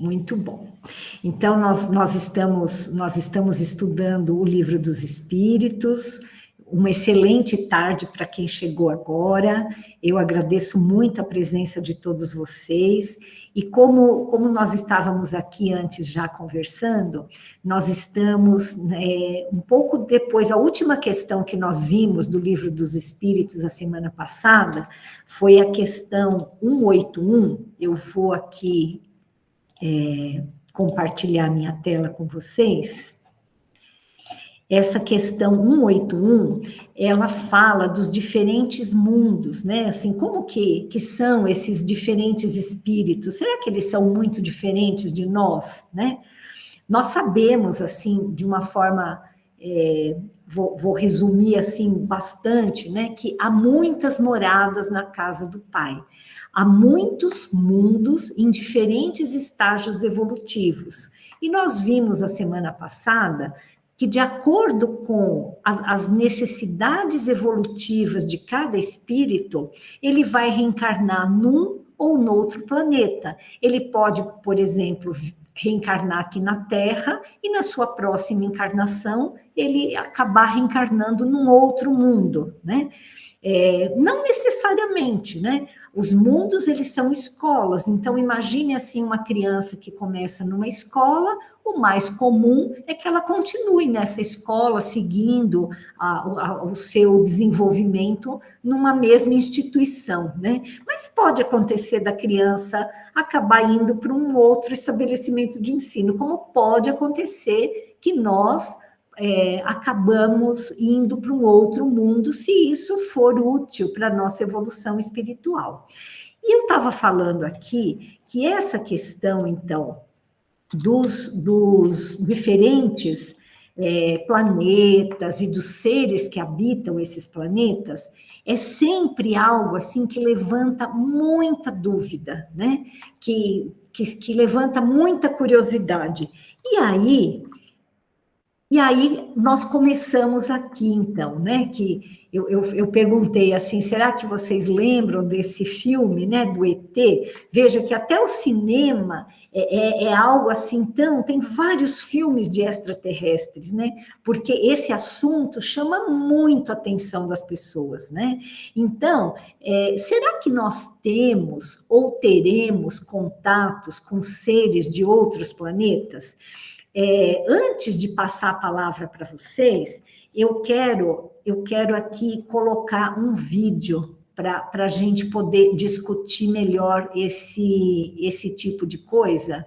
Muito bom. Então, nós estamos estudando o Livro dos Espíritos. Uma excelente tarde para quem chegou agora. Eu agradeço muito a presença de todos vocês. E como nós estávamos aqui antes já conversando, nós estamos um pouco depois, a última questão que nós vimos do Livro dos Espíritos a semana passada foi a questão 181. Eu vou aqui compartilhar minha tela com vocês. Essa questão 181, ela fala dos diferentes mundos, né? Assim, como que são esses diferentes espíritos? Será que eles são muito diferentes de nós, né? Nós sabemos, assim, de uma forma, vou resumir, assim, bastante, né? Que há muitas moradas na casa do Pai. Há muitos mundos em diferentes estágios evolutivos. E nós vimos a semana passada que, de acordo com as necessidades evolutivas de cada espírito, ele vai reencarnar num ou noutro planeta. Ele pode, por exemplo, reencarnar aqui na Terra e, na sua próxima encarnação, ele acabar reencarnando num outro mundo, né? Não necessariamente, né? Os mundos, eles são escolas, então imagine assim uma criança que começa numa escola, o mais comum é que ela continue nessa escola, seguindo o seu desenvolvimento numa mesma instituição, né? Mas pode acontecer da criança acabar indo para um outro estabelecimento de ensino, como pode acontecer que nós acabamos indo para um outro mundo, se isso for útil para a nossa evolução espiritual. E eu estava falando aqui que essa questão, então, dos diferentes planetas e dos seres que habitam esses planetas, é sempre algo assim que levanta muita dúvida, né? Que levanta muita curiosidade. E aí nós começamos aqui, então, né? Que eu perguntei assim: será que vocês lembram desse filme, né? Do ET? Veja que até o cinema é algo assim tão. Tem vários filmes de extraterrestres, né? Porque esse assunto chama muito a atenção das pessoas, né? Então, será que nós temos ou teremos contatos com seres de outros planetas? Antes de passar a palavra para vocês, eu quero aqui colocar um vídeo para a gente poder discutir melhor esse tipo de coisa,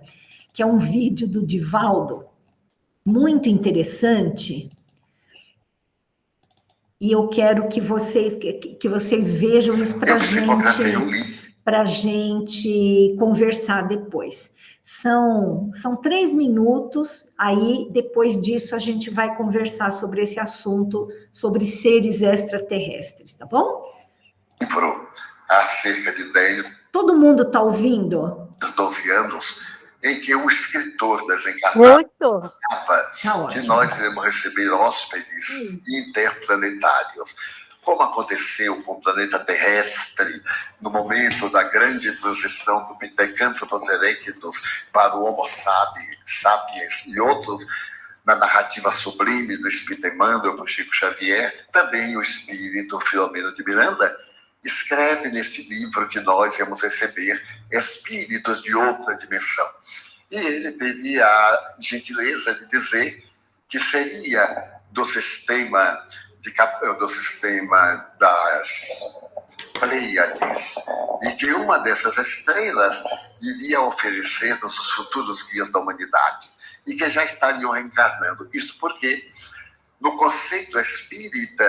que é um vídeo do Divaldo, muito interessante, e eu quero que vocês vejam isso para a gente conversar depois. São 3 minutos, aí depois disso a gente vai conversar sobre esse assunto, sobre seres extraterrestres, tá bom? Há cerca de 10... Todo mundo está ouvindo? 12 anos, em que o escritor desencarnado falava que nós iremos receber hóspedes interplanetários, como aconteceu com o planeta terrestre, no momento da grande transição do Pithecanthropus erectus para o Homo sapiens e outros, na narrativa sublime do Espírito Emmanuel por Chico Xavier, também o espírito Filomeno de Miranda escreve nesse livro que nós íamos receber espíritos de outra dimensão. E ele teve a gentileza de dizer que seria do sistema das Pleiades, e que uma dessas estrelas iria oferecer-nos os futuros guias da humanidade, e que já estariam reencarnando. Isso porque, no conceito espírita,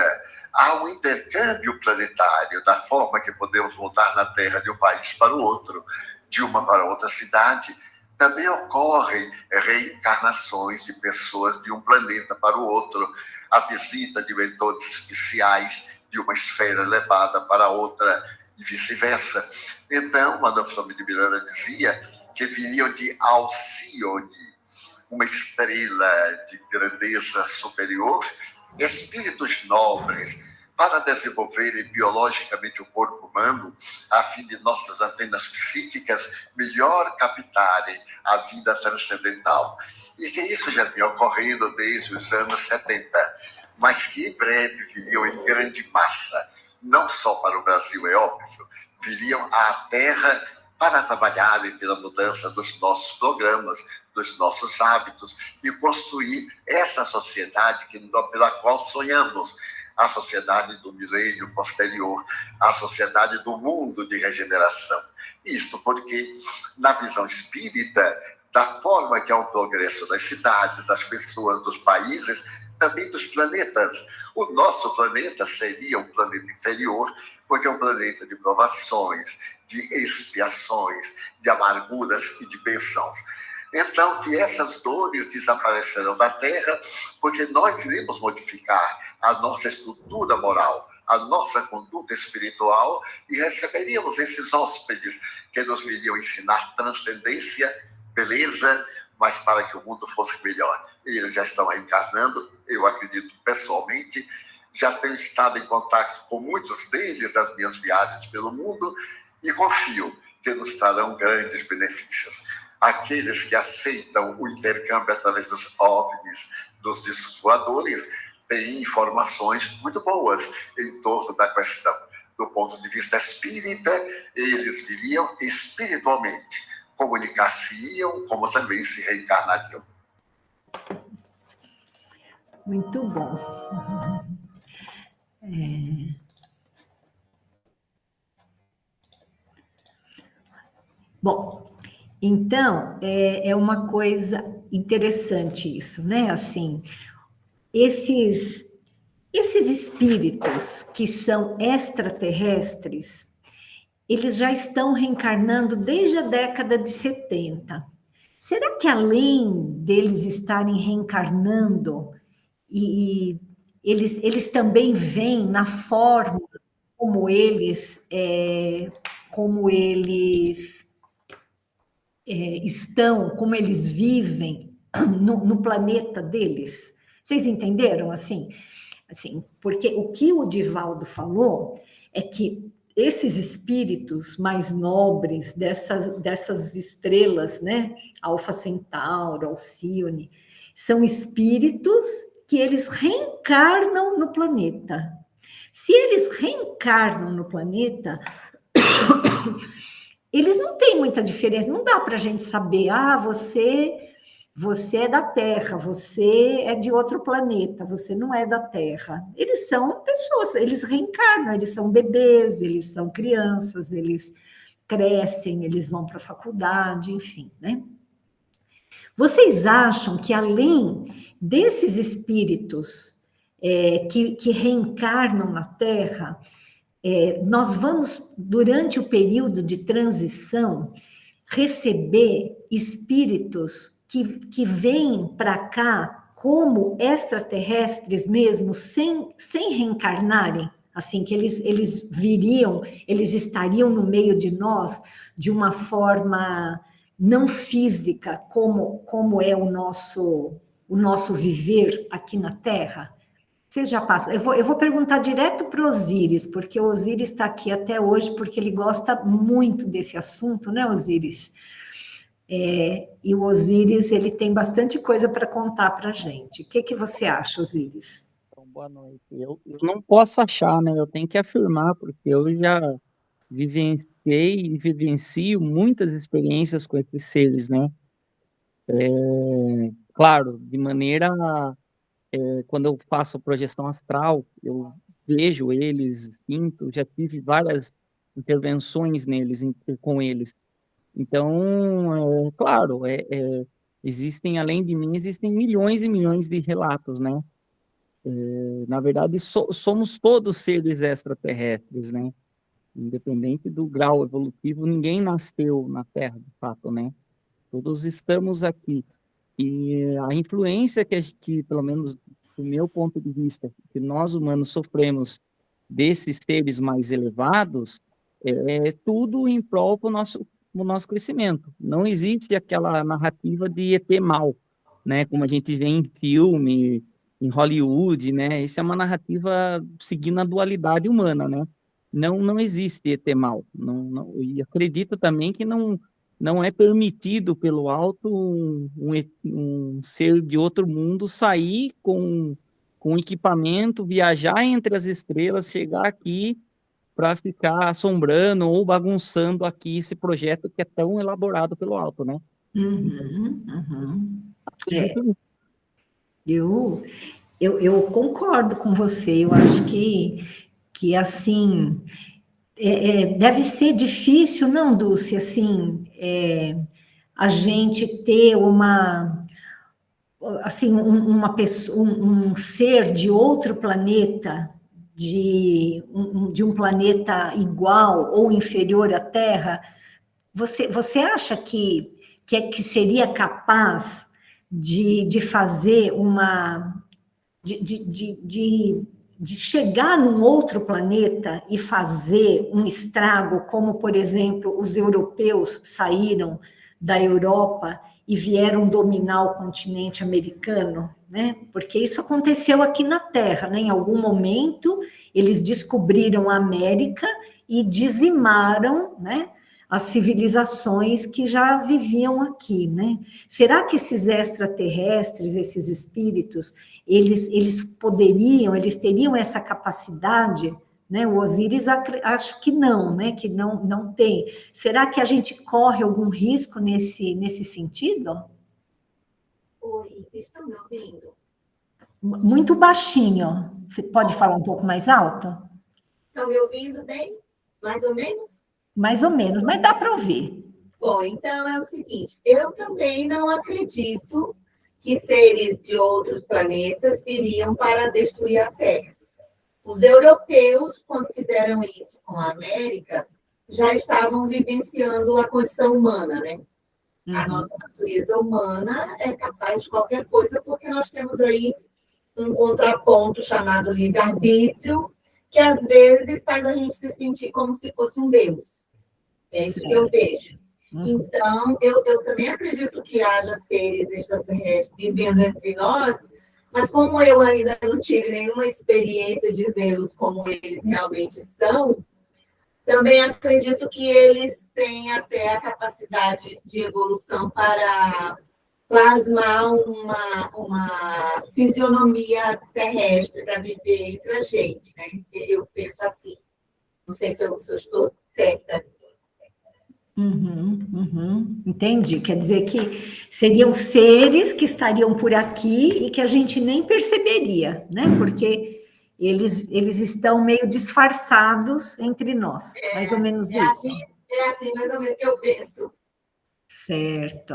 há um intercâmbio planetário, da forma que podemos voltar na Terra de um país para o outro, de uma para outra cidade. Também ocorrem reencarnações de pessoas de um planeta para o outro, a visita de mentores especiais de uma esfera elevada para outra e vice-versa. Então, Madame Filomeno de Miranda dizia que viriam de Alcíone, uma estrela de grandeza superior, espíritos nobres, para desenvolverem biologicamente o corpo humano, a fim de nossas antenas psíquicas melhor captarem a vida transcendental. E que isso já vinha ocorrendo desde os anos 70, mas que em breve viriam em grande massa, não só para o Brasil, é óbvio, viriam à Terra para trabalharem pela mudança dos nossos programas, dos nossos hábitos e construir essa sociedade pela qual sonhamos, a sociedade do milênio posterior, a sociedade do mundo de regeneração. Isto porque, na visão espírita, da forma que é o progresso das cidades, das pessoas, dos países, também dos planetas. O nosso planeta seria um planeta inferior, porque é um planeta de provações, de expiações, de amarguras e de bênçãos. Então, que essas dores desaparecerão da Terra, porque nós iremos modificar a nossa estrutura moral, a nossa conduta espiritual, e receberíamos esses hóspedes que nos viriam ensinar transcendência, beleza, mas para que o mundo fosse melhor. E eles já estão reencarnando, eu acredito pessoalmente, já tenho estado em contato com muitos deles nas minhas viagens pelo mundo e confio que nos trarão grandes benefícios. Aqueles que aceitam o intercâmbio através dos OVNIs, dos discos voadores, têm informações muito boas em torno da questão. Do ponto de vista espírita, eles viriam espiritualmente, comunicar-se-iam, como também se reencarnariam. Muito bom. Bom, então, é uma coisa interessante isso, né? Assim, esses espíritos que são extraterrestres, eles já estão reencarnando desde a década de 70. Será que além deles estarem reencarnando, e eles também vêm na forma como eles estão, como eles vivem no planeta deles? Vocês entenderam? Assim, porque o que o Divaldo falou é que esses espíritos mais nobres dessas estrelas, né? Alfa Centauro, Alcione, são espíritos que eles reencarnam no planeta. Se eles reencarnam no planeta, eles não têm muita diferença, não dá para a gente saber, você é da Terra, você é de outro planeta, você não é da Terra. Eles são pessoas, eles reencarnam, eles são bebês, eles são crianças, eles crescem, eles vão para a faculdade, enfim, né? Vocês acham que além desses espíritos que reencarnam na Terra, nós vamos, durante o período de transição, receber espíritos que vêm para cá como extraterrestres mesmo, sem reencarnarem, assim, que eles viriam, eles estariam no meio de nós de uma forma não física, como é o nosso viver aqui na Terra? Vocês já passam. Eu vou perguntar direto para o Osíris, porque o Osíris está aqui até hoje, porque ele gosta muito desse assunto, né, Osíris? E o Osíris, ele tem bastante coisa para contar para a gente. O que você acha, Osíris? Então, boa noite. Eu não posso achar, né? Eu tenho que afirmar, porque eu já vivenciei e vivencio muitas experiências com esses seres, né? Claro, de maneira... quando eu faço projeção astral, eu vejo eles, sinto, já tive várias intervenções neles, com eles. Então, claro, existem, além de mim, existem milhões e milhões de relatos, né? Na verdade, somos todos seres extraterrestres, né? Independente do grau evolutivo, ninguém nasceu na Terra, de fato, né? Todos estamos aqui. E a influência que, pelo menos do meu ponto de vista, que nós humanos sofremos desses seres mais elevados, é tudo em prol do nosso crescimento. Não existe aquela narrativa de ET mal, né? Como a gente vê em filme, em Hollywood, né? Isso é uma narrativa seguindo a dualidade humana, né? Não existe ET mal. E acredito também que não é permitido pelo alto um ser de outro mundo sair com equipamento, viajar entre as estrelas, chegar aqui para ficar assombrando ou bagunçando aqui esse projeto que é tão elaborado pelo alto, né? Uhum, uhum. Acredito nisso. Eu concordo com você, eu acho que assim, deve ser difícil, não, Dulce, assim, a gente ter uma pessoa, um ser de outro planeta, de um planeta igual ou inferior à Terra. Você acha que seria capaz de fazer de chegar num outro planeta e fazer um estrago, como, por exemplo, os europeus saíram da Europa e vieram dominar o continente americano, né? Porque isso aconteceu aqui na Terra, né? Em algum momento, eles descobriram a América e dizimaram, né, as civilizações que já viviam aqui, né? Será que esses extraterrestres, esses espíritos, eles poderiam, eles teriam essa capacidade, né? O Osíris acho que não, né? Que não tem. Será que a gente corre algum risco nesse sentido? Oi, estão me ouvindo? Muito baixinho. Você pode falar um pouco mais alto? Estão me ouvindo bem? Mais ou menos? Mais ou menos, mas dá para ouvir. Bom, então é o seguinte, eu também não acredito que seres de outros planetas viriam para destruir a Terra. Os europeus, quando fizeram isso com a América, já estavam vivenciando a condição humana, né? A nossa natureza humana é capaz de qualquer coisa, porque nós temos aí um contraponto chamado livre-arbítrio, que às vezes faz a gente se sentir como se fosse um Deus. É isso que eu vejo. Então, eu também acredito que haja seres extraterrestres vivendo entre nós, mas como eu ainda não tive nenhuma experiência de vê-los como eles realmente são, também acredito que eles têm até a capacidade de evolução para plasmar uma fisionomia terrestre para viver entre a gente, né? Eu penso assim. Não sei se eu estou certa. Entendi. Quer dizer que seriam seres que estariam por aqui e que a gente nem perceberia, né? Porque eles estão meio disfarçados entre nós. Mais ou menos isso. É assim, mais ou menos que eu penso. Certo.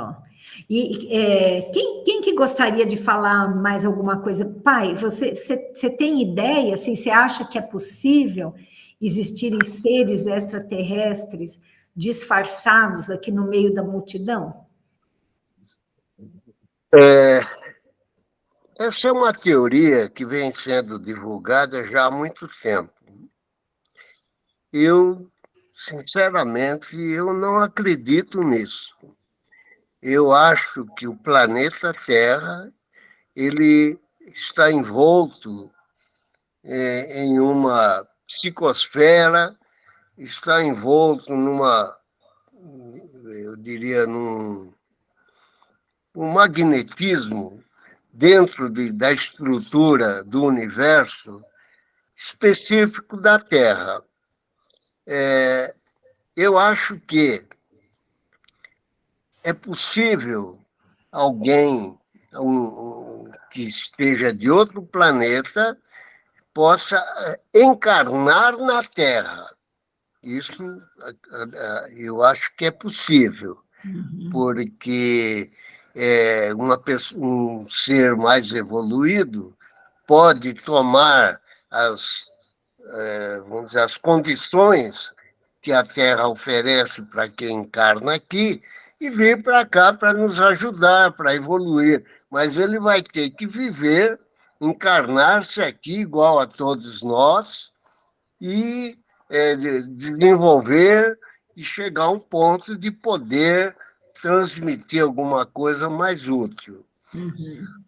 E quem que gostaria de falar mais alguma coisa? Pai, você tem ideia, assim, você acha que é possível existirem seres extraterrestres disfarçados aqui no meio da multidão? Essa é uma teoria que vem sendo divulgada já há muito tempo. Eu, sinceramente, eu não acredito nisso. Eu acho que o planeta Terra ele está envolto em uma psicosfera, está envolto eu diria, num magnetismo dentro da estrutura do universo específico da Terra. Eu acho que é possível alguém que esteja de outro planeta possa encarnar na Terra. Isso eu acho que é possível, porque um ser mais evoluído pode tomar vamos dizer, as condições que a Terra oferece para quem encarna aqui e vir para cá para nos ajudar, para evoluir. Mas ele vai ter que viver, encarnar-se aqui igual a todos nós e desenvolver e chegar a um ponto de poder transmitir alguma coisa mais útil.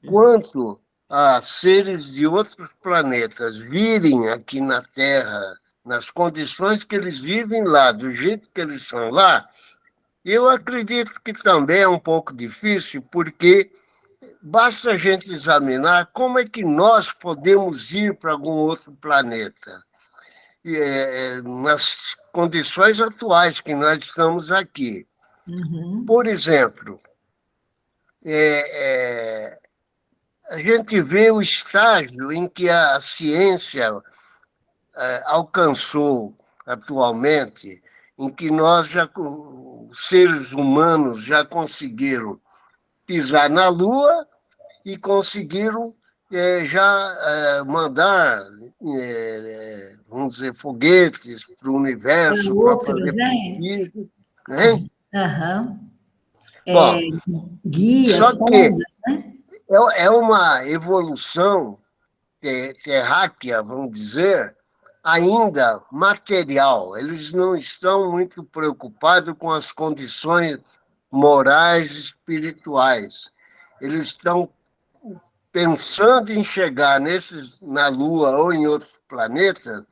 Quanto a seres de outros planetas virem aqui na Terra, nas condições que eles vivem lá, do jeito que eles são lá, eu acredito que também é um pouco difícil, porque basta a gente examinar como é que nós podemos ir para algum outro planeta, nas condições atuais que nós estamos aqui. Por exemplo, a gente vê o estágio em que a ciência alcançou atualmente, em que nós os seres humanos já conseguiram pisar na Lua e conseguiram já mandar, vamos dizer, foguetes para o universo para fazer pesquisa, né? Bom, guias, só que sondas, né? é uma evolução terráquea, vamos dizer, ainda material. Eles não estão muito preocupados com as condições morais e espirituais. Eles estão pensando em chegar na Lua ou em outros planetas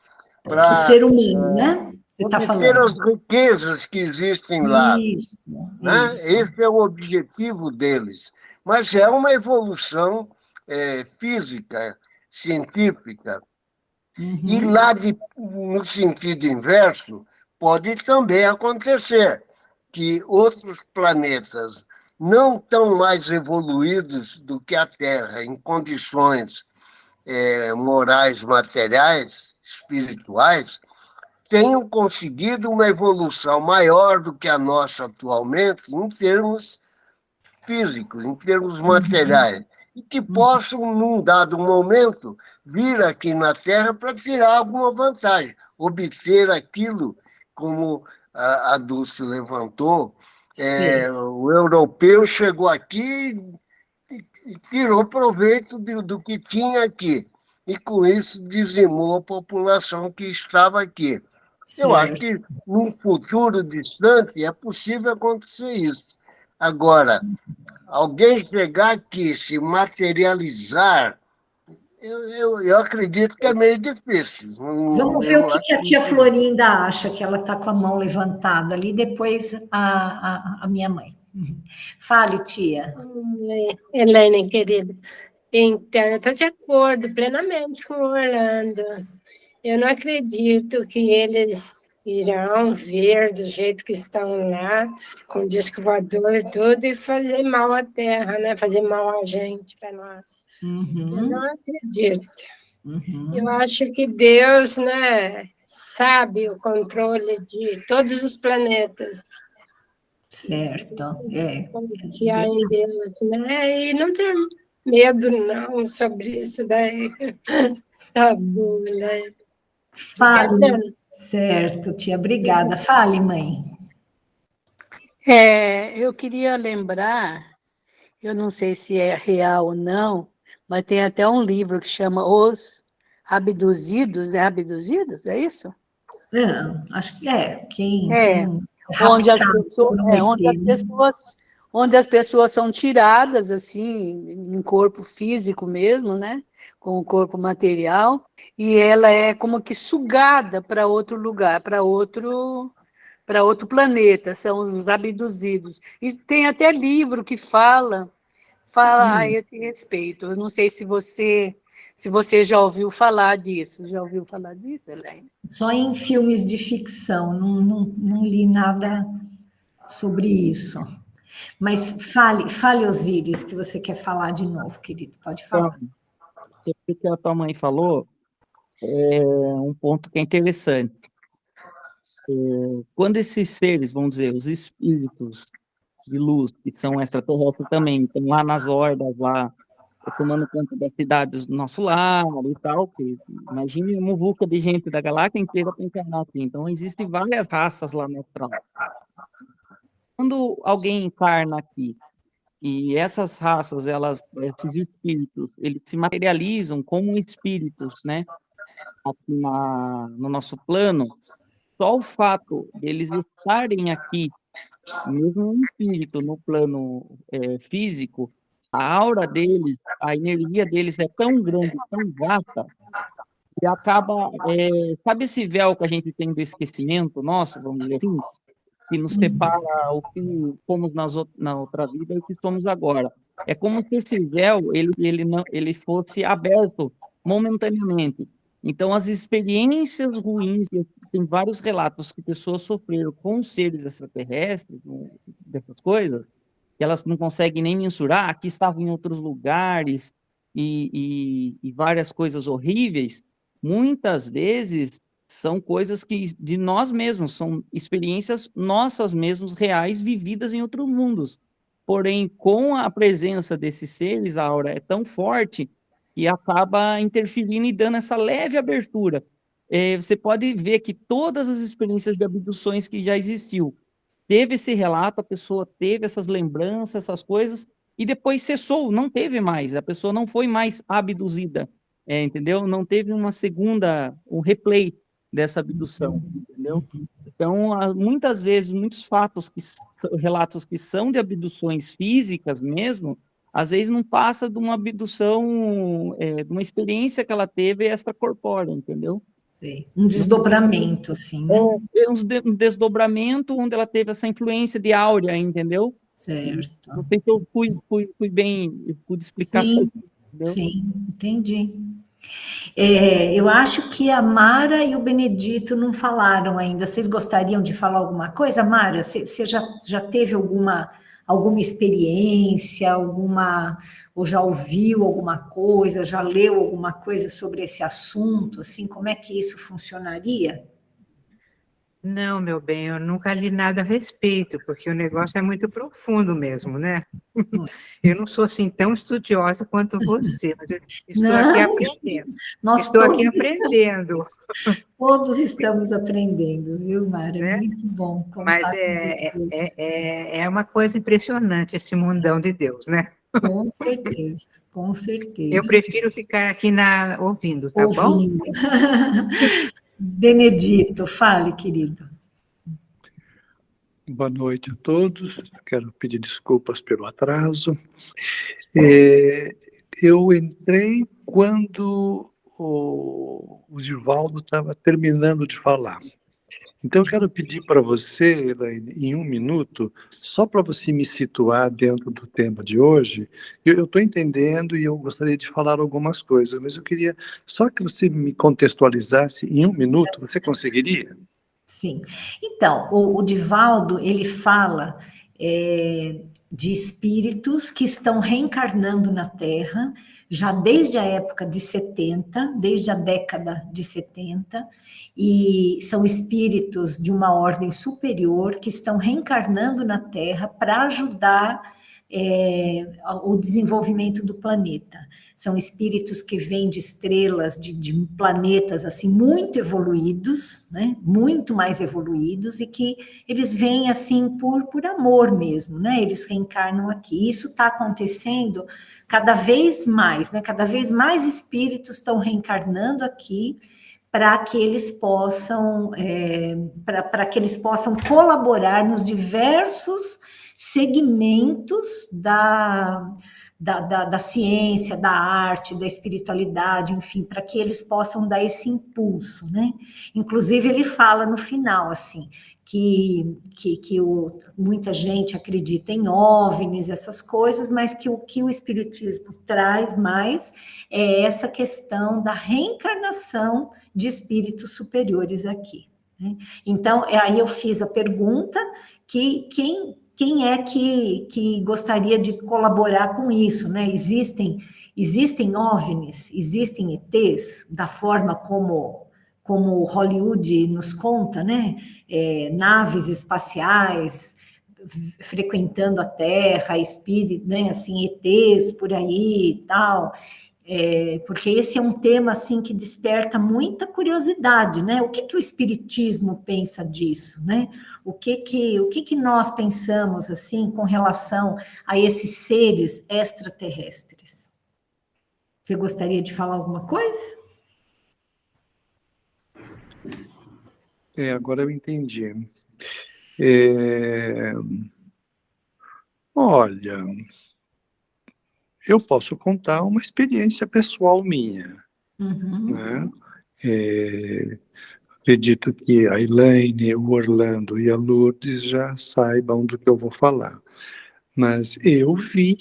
para o ser humano, né? Você está obter falando. as riquezas que existem lá. Isso, né? isso. Esse é o objetivo deles. Mas é uma evolução física, científica. E lá, no sentido inverso, pode também acontecer que outros planetas não tão mais evoluídos do que a Terra, em condições morais, materiais, espirituais, tenham conseguido uma evolução maior do que a nossa atualmente, em termos físicos, em termos materiais, e que possam, num dado momento, vir aqui na Terra para tirar alguma vantagem, obter aquilo, como a Dulce levantou, o europeu chegou aqui e tirou proveito do que tinha aqui, e com isso dizimou a população que estava aqui. Certo. Eu acho que, num futuro distante, é possível acontecer isso. Agora, alguém chegar aqui, se materializar, eu acredito que é meio difícil. Vamos ver o que a tia Florinda acha, que ela está com a mão levantada ali, depois a minha mãe. Fale, tia. Helene, querida. Então, eu estou de acordo plenamente com o Orlando. Eu não acredito que eles irão ver do jeito que estão lá, com disco voador e tudo, e fazer mal à Terra, né? Fazer mal a gente, para nós. Eu não acredito. Eu acho que Deus, né, sabe o controle de todos os planetas. Certo, Confiar em Deus, né? E não ter medo, não, sobre isso daí. Tá bom, né? Fale. Certo, tia, obrigada. Fale, mãe. Eu queria lembrar, eu não sei se é real ou não, mas tem até um livro que chama Os Abduzidos, Abduzidos, é isso? Acho que é. Onde as pessoas são tiradas, assim, em corpo físico mesmo, né? Com o corpo material, e ela é como que sugada para outro lugar, para outro planeta, são os abduzidos. E tem até livro que fala a esse respeito. Eu não sei se você já ouviu falar disso. Já ouviu falar disso, Helene? Só em filmes de ficção, não li nada sobre isso. Mas fale, Osíris, que você quer falar de novo, querido. Pode falar. O que a tua mãe falou é um ponto que é interessante. Quando esses seres, vamos dizer, os espíritos de luz, que são extraterrestres também, estão lá nas hordas, lá, tomando conta das cidades do nosso lar e tal, que imagine uma muvuca de gente da galáxia inteira para encarnar aqui. Então, existem várias raças lá no astral. Quando alguém encarna aqui, e essas raças, esses espíritos, eles se materializam como espíritos, né? Aqui no nosso plano, só o fato deles estarem aqui, mesmo um espírito no plano físico, a aura deles, a energia deles é tão grande, tão vasta, que acaba, sabe esse véu que a gente tem do esquecimento nosso, vamos dizer assim, que nos separa o que fomos na outra vida e o que somos agora. É como se esse véu ele fosse aberto momentaneamente. Então, as experiências ruins, tem vários relatos que pessoas sofreram com seres extraterrestres, dessas coisas, que elas não conseguem nem mensurar, que estavam em outros lugares e várias coisas horríveis, muitas vezes são coisas que de nós mesmos, são experiências nossas mesmos, reais, vividas em outros mundos. Porém, com a presença desses seres, a aura é tão forte que acaba interferindo e dando essa leve abertura. Você pode ver que todas as experiências de abduções que já existiu, teve esse relato, a pessoa teve essas lembranças, essas coisas, e depois cessou, não teve mais, a pessoa não foi mais abduzida, entendeu? Não teve um replay dessa abdução, entendeu? Então, muitas vezes, muitos relatos que são de abduções físicas mesmo, às vezes não passa de uma abdução, de uma experiência que ela teve extracorpórea, entendeu? Sei. Um desdobramento, assim, né? Um desdobramento onde ela teve essa influência de áurea, entendeu? Certo. Não sei se eu fui bem, eu pude explicar Sim, certo, entendeu? sim, entendi. Eu acho que a Mara e o Benedito não falaram ainda. Vocês gostariam de falar alguma coisa? Mara, você já teve alguma experiência, ou já ouviu alguma coisa, já leu alguma coisa sobre esse assunto? Assim, como é que isso funcionaria? Não, meu bem, eu nunca li nada a respeito, porque o negócio é muito profundo mesmo, né? Eu não sou assim tão estudiosa quanto você, mas eu estou aqui Não, aprendendo. nós Estou aqui todos, aprendendo, todos estamos aprendendo, viu, Mara? É né? muito bom Mas contar com vocês. é uma coisa impressionante esse mundão de Deus, né? Com certeza, com Eu certeza. prefiro ficar aqui ouvindo, tá bom? Ouvindo. Benedito, fale, querido. Boa noite a todos. Quero pedir desculpas pelo atraso. Eu entrei quando o Divaldo estava terminando de falar. Então, eu quero pedir para você, Elaine, em um minuto, só para você me situar dentro do tema de hoje. Eu estou entendendo e eu gostaria de falar algumas coisas, mas eu queria só que você me contextualizasse em um minuto. Você conseguiria? Sim. Então, o Divaldo, ele fala de espíritos que estão reencarnando na Terra, já desde a época de 70, desde a década de 70, e são espíritos de uma ordem superior que estão reencarnando na Terra para ajudar o desenvolvimento do planeta. São espíritos que vêm de estrelas, de planetas assim muito evoluídos, né? Muito mais evoluídos, e que eles vêm assim por amor mesmo, né? Eles reencarnam aqui. Isso está acontecendo cada vez mais, né? Cada vez mais espíritos estão reencarnando aqui para que eles possam para que eles possam colaborar nos diversos segmentos da ciência, da arte, da espiritualidade, enfim, para que eles possam dar esse impulso, né? Inclusive, ele fala no final, assim, que muita gente acredita em OVNIs, essas coisas, mas que o Espiritismo traz mais é essa questão da reencarnação de espíritos superiores aqui, né? Então, aí eu fiz a pergunta que quem é que gostaria de colaborar com isso, né? Existem OVNIs, existem ETs, da forma como Hollywood nos conta, né? Naves espaciais frequentando a Terra, espírito, né? Assim, ETs por aí e tal. Porque esse é um tema assim que desperta muita curiosidade, né? O que o espiritismo pensa disso, né? O que nós pensamos assim com relação a esses seres extraterrestres? Você gostaria de falar alguma coisa? Agora eu entendi. Olha, eu posso contar uma experiência pessoal minha, Uhum. né? Acredito que a Elaine, o Orlando e a Lourdes já saibam do que eu vou falar. Mas eu vi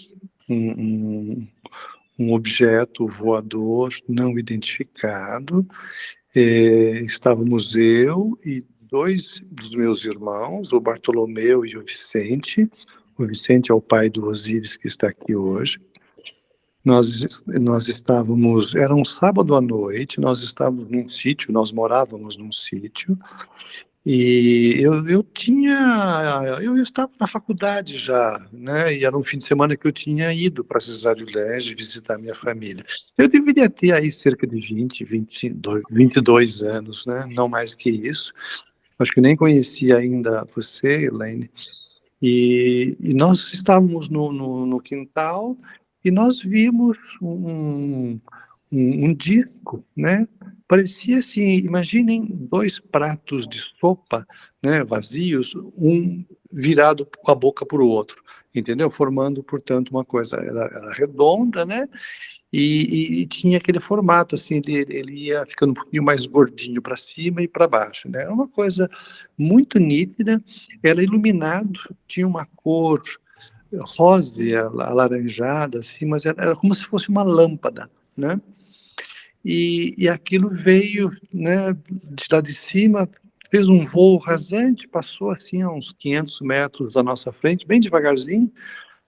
um objeto voador não identificado. Estávamos eu e dois dos meus irmãos, o Bartolomeu e o Vicente. O Vicente é o pai do Osíris, que está aqui hoje. Nós estávamos, era um sábado à noite, nós estávamos num sítio, nós morávamos num sítio, e eu estava na faculdade já, né, e era um fim de semana que eu tinha ido para Cesarilândia visitar minha família. Eu deveria ter aí cerca de 22 anos, né, não mais que isso. Acho que nem conhecia ainda você, Elaine. E nós estávamos no quintal e nós vimos um disco, né? Parecia assim, imaginem dois pratos de sopa, né, vazios, um virado com a boca para o outro, entendeu? Formando, portanto, uma coisa, era redonda, né? E tinha aquele formato, assim, ele ia ficando um pouquinho mais gordinho para cima e para baixo, né? Era uma coisa muito nítida, era iluminado, tinha uma cor rósea, alaranjada, assim, mas era como se fosse uma lâmpada, né? E aquilo veio, né, de lá de cima, fez um voo rasante, passou assim a uns 500 metros da nossa frente, bem devagarzinho,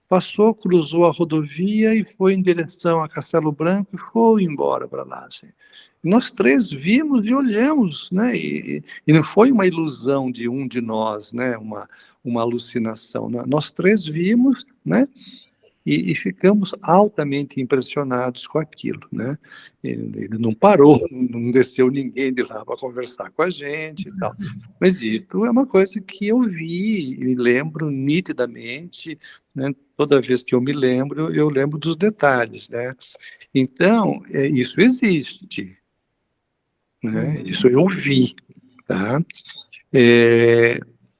passou, cruzou a rodovia e foi em direção a Castelo Branco e foi embora para lá. Assim. Nós três vimos e olhamos, né? E não foi uma ilusão de um de nós, né? Uma alucinação. Né? Nós três vimos, né? E ficamos altamente impressionados com aquilo, né? Ele não parou, não desceu ninguém de lá para conversar com a gente e tal. Mas isso é uma coisa que eu vi e lembro nitidamente, né? Toda vez que eu me lembro, eu lembro dos detalhes, né? Então, isso existe, né? Isso eu vi, tá?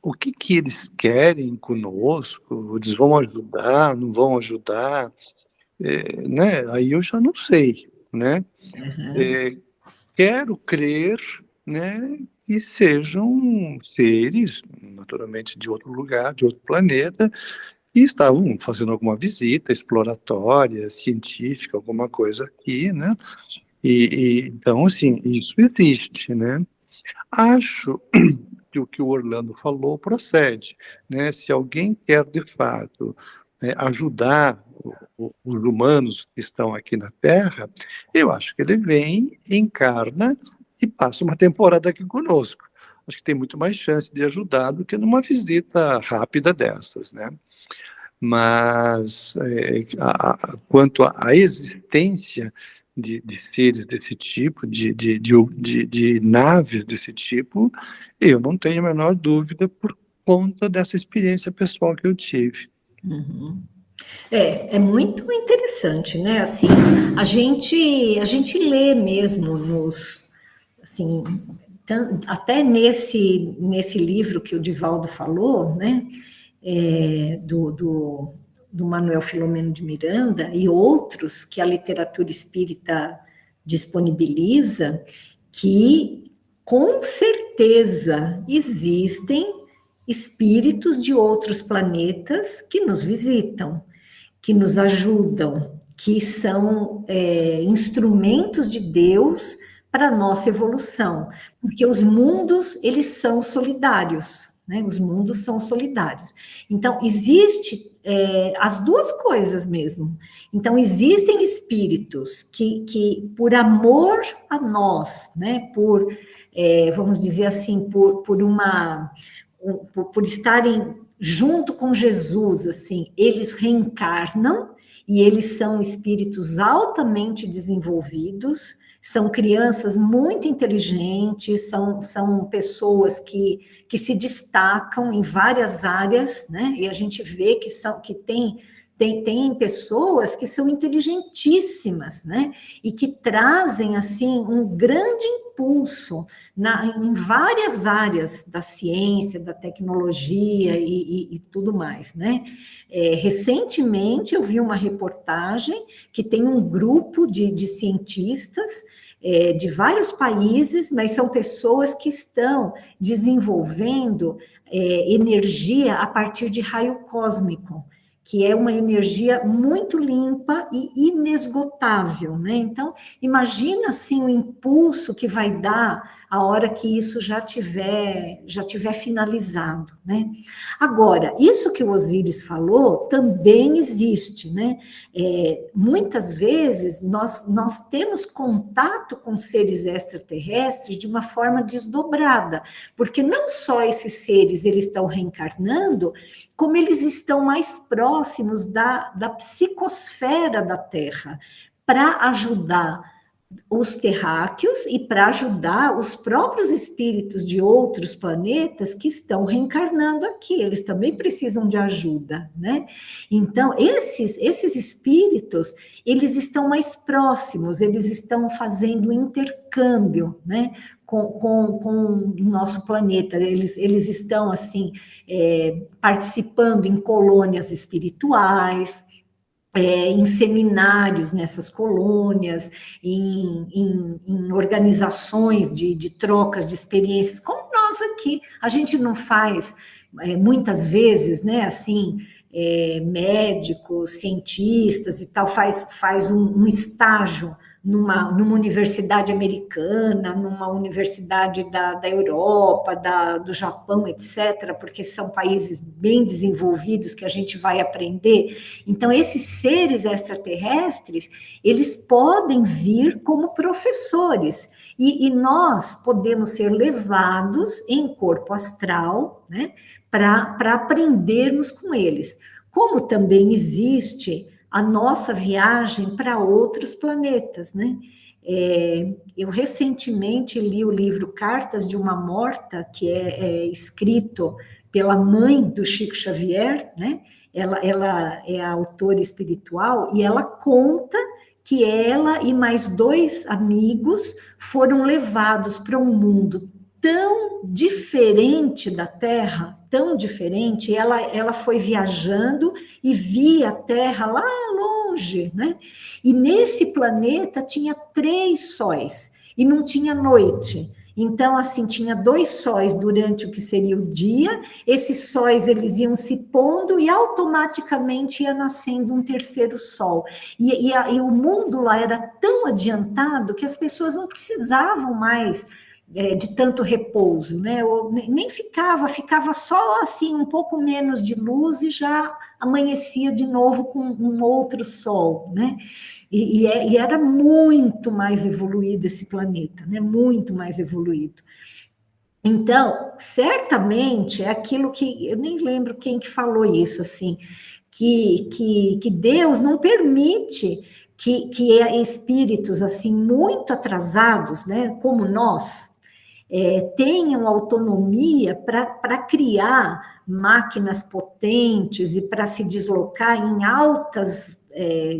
O que eles querem conosco? Eles vão ajudar, não vão ajudar? Né? Aí eu já não sei, né? Quero crer, né, que sejam seres, naturalmente, de outro lugar, de outro planeta, e estavam fazendo alguma visita exploratória, científica, alguma coisa aqui, né? Então, assim, isso existe, né? Acho que o que o Orlando falou procede, né? Se alguém quer, de fato, ajudar os humanos que estão aqui na Terra, eu acho que ele vem, encarna e passa uma temporada aqui conosco. Acho que tem muito mais chance de ajudar do que numa visita rápida dessas, né? Mas, quanto à existência de seres desse tipo, de naves desse tipo, eu não tenho a menor dúvida por conta dessa experiência pessoal que eu tive. Uhum. É muito interessante, né? Assim, a gente lê mesmo assim, até nesse livro que o Divaldo falou, né? Do Manuel Filomeno de Miranda e outros que a literatura espírita disponibiliza, que com certeza existem espíritos de outros planetas que nos visitam, que nos ajudam, que são instrumentos de Deus para a nossa evolução, porque os mundos, eles são solidários, né? Os mundos são solidários. Então, existe as duas coisas mesmo. Então, existem espíritos que por amor a nós, né? Vamos dizer assim, por estarem junto com Jesus, assim, eles reencarnam e eles são espíritos altamente desenvolvidos, são crianças muito inteligentes, são pessoas que se destacam em várias áreas, né? E a gente vê que têm Tem pessoas que são inteligentíssimas, né? E que trazem, assim, um grande impulso em várias áreas da ciência, da tecnologia e tudo mais, né? Recentemente, eu vi uma reportagem que tem um grupo de cientistas de vários países, mas são pessoas que estão desenvolvendo energia a partir de raio cósmico, que é uma energia muito limpa e inesgotável, né? Então, imagina, assim, o impulso que vai dar a hora que isso já tiver finalizado, né? Agora, isso que o Osíris falou também existe, né? Muitas vezes, nós temos contato com seres extraterrestres de uma forma desdobrada, porque não só esses seres, eles estão reencarnando, como eles estão mais próximos da psicosfera da Terra, para ajudar os terráqueos e para ajudar os próprios espíritos de outros planetas que estão reencarnando aqui, eles também precisam de ajuda, né? Então, esses espíritos, eles estão mais próximos, eles estão fazendo intercâmbio, né? Com o nosso planeta, eles estão, assim, participando em colônias espirituais, em seminários nessas colônias, em organizações de trocas de experiências, como nós aqui. A gente não faz, muitas vezes, né, assim, médicos, cientistas e tal, faz um estágio numa universidade americana, numa universidade da Europa, do Japão, etc., porque são países bem desenvolvidos que a gente vai aprender. Então, esses seres extraterrestres, eles podem vir como professores, e nós podemos ser levados em corpo astral, né, para aprendermos com eles. Como também existe a nossa viagem para outros planetas, né? Eu recentemente li o livro Cartas de uma Morta, que é escrito pela mãe do Chico Xavier, né? Ela é a autora espiritual, e ela conta que ela e mais 2 amigos foram levados para um mundo tão diferente da Terra, tão diferente, ela foi viajando e via a Terra lá longe, né? E nesse planeta tinha 3 sóis, e não tinha noite. Então, assim, tinha 2 sóis durante o que seria o dia, esses sóis, eles iam se pondo e automaticamente ia nascendo um 3º sol. E o mundo lá era tão adiantado que as pessoas não precisavam mais de tanto repouso, né? Ou nem ficava só assim um pouco menos de luz e já amanhecia de novo com um outro sol, né? E era muito mais evoluído esse planeta, né? Muito mais evoluído. Então, certamente é aquilo que eu nem lembro quem que falou isso, assim, que Deus não permite que espíritos assim muito atrasados, né? Como nós, tenham autonomia para criar máquinas potentes e para se deslocar em altas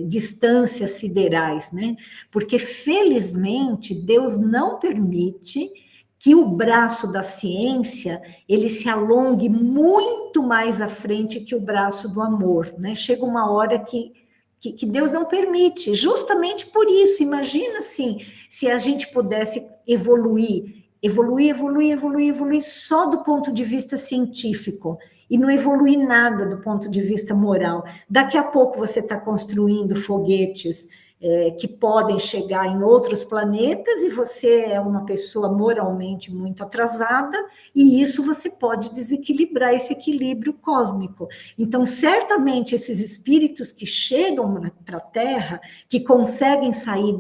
distâncias siderais, né? Porque, felizmente, Deus não permite que o braço da ciência ele se alongue muito mais à frente que o braço do amor, né? Chega uma hora que Deus não permite, justamente por isso. Imagina, assim, se a gente pudesse evoluir só do ponto de vista científico e não evoluir nada do ponto de vista moral. Daqui a pouco você está construindo foguetes que podem chegar em outros planetas e você é uma pessoa moralmente muito atrasada e isso você pode desequilibrar esse equilíbrio cósmico. Então, certamente, esses espíritos que chegam para a Terra, que conseguem sair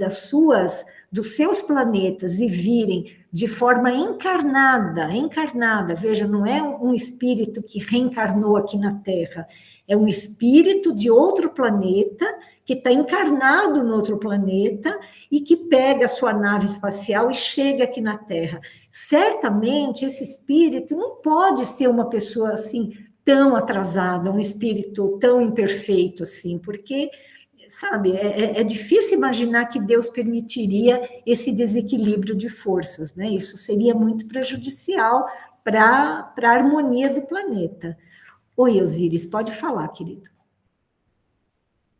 dos seus planetas e virem de forma encarnada, veja, não é um espírito que reencarnou aqui na Terra, é um espírito de outro planeta que está encarnado no outro planeta e que pega a sua nave espacial e chega aqui na Terra. Certamente, esse espírito não pode ser uma pessoa assim tão atrasada, um espírito tão imperfeito assim, porque, sabe, é difícil imaginar que Deus permitiria esse desequilíbrio de forças, né? Isso seria muito prejudicial para a harmonia do planeta. Oi, Osíris, pode falar, querido.